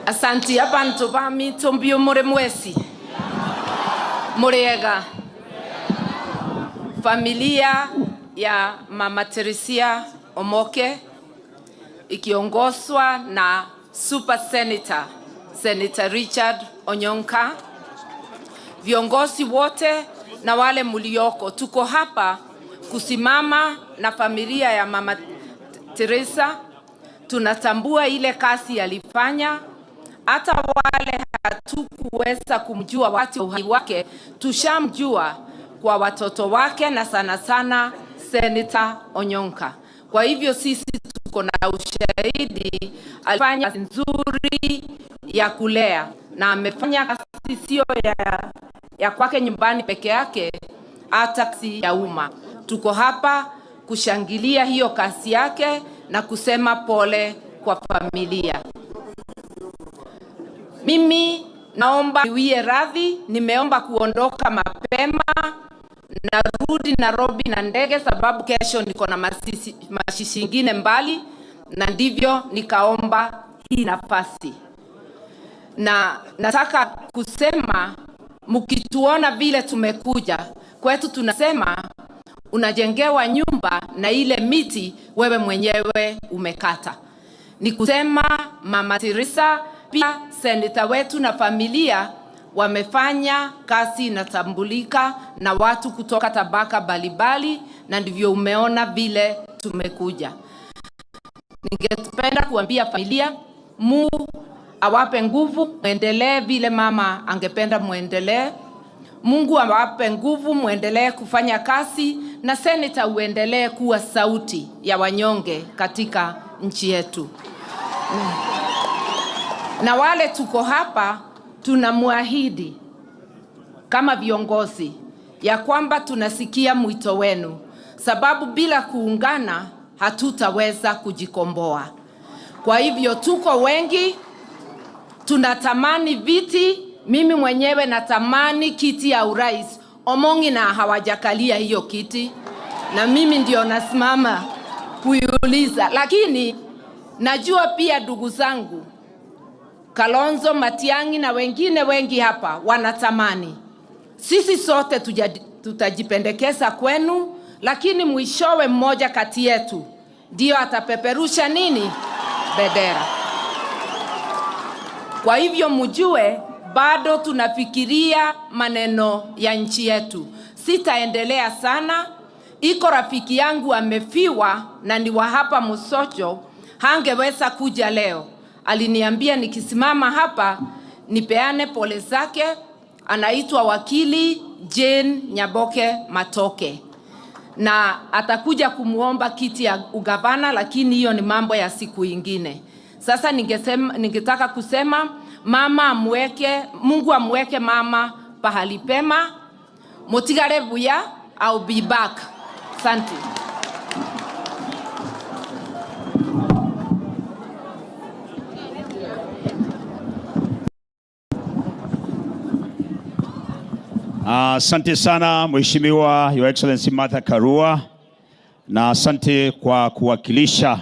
Asanti abantu bami tombio more mwesi. Muriega. Familia ya Mama Teresia Omoke ikiongozwa na Super Senator Richard Onyonka, viongozi wote na wale mulioko, tuko hapa kusimama na familia ya Mama Teresa. Tunatambua ile kazi alifanya, hata wale hatukuweza kumjua wakati wa uhai wake, tushamjua kwa watoto wake na sana sana Senator Onyonka. Kwa hivyo sisi tuko na ushahidi alifanya nzuri ya kulea, na amefanya kazi sio ya kwake nyumbani peke yake, hata kazi ya umma. Tuko hapa kushangilia hiyo kazi yake na kusema pole kwa familia. Mimi naomba niwie radhi, nimeomba kuondoka mapema, narudi Nairobi na ndege sababu kesho niko na mashishi ingine mbali, na ndivyo nikaomba hii nafasi. Na nataka kusema, mkituona vile tumekuja kwetu, tunasema unajengewa nyumba na ile miti wewe mwenyewe umekata. Ni kusema Mama Teresa, pia seneta wetu na familia wamefanya kazi inatambulika na watu kutoka tabaka mbalimbali, na ndivyo umeona vile tumekuja. Ningependa kuambia familia, Mungu awape nguvu, muendelee vile mama angependa muendelee. Mungu awape nguvu, muendelee kufanya kazi, na seneta uendelee kuwa sauti ya wanyonge katika nchi yetu. Na wale tuko hapa tunamwahidi kama viongozi ya kwamba tunasikia mwito wenu, sababu bila kuungana hatutaweza kujikomboa. Kwa hivyo tuko wengi, tunatamani viti. Mimi mwenyewe natamani kiti ya urais. Omongi na hawajakalia hiyo kiti, na mimi ndio nasimama kuiuliza. Lakini najua pia ndugu zangu Kalonzo, Matiang'i na wengine wengi hapa wanatamani. Sisi sote tutajipendekeza kwenu, lakini mwishowe mmoja kati yetu ndio atapeperusha nini? Bendera. Kwa hivyo mjue bado tunafikiria maneno ya nchi yetu. Sitaendelea sana. Iko rafiki yangu amefiwa na ni wa hapa Musocho, hangeweza kuja leo. Aliniambia nikisimama hapa nipeane pole zake. Anaitwa wakili Jane Nyaboke Matoke, na atakuja kumuomba kiti ya ugavana, lakini hiyo ni mambo ya siku ingine. Sasa ningetaka kusema Mungu amweke mama pahali pema. Motigare buya, I'll be back. Asante. Asante sana Mheshimiwa Your Excellency Martha Karua, na asante kwa kuwakilisha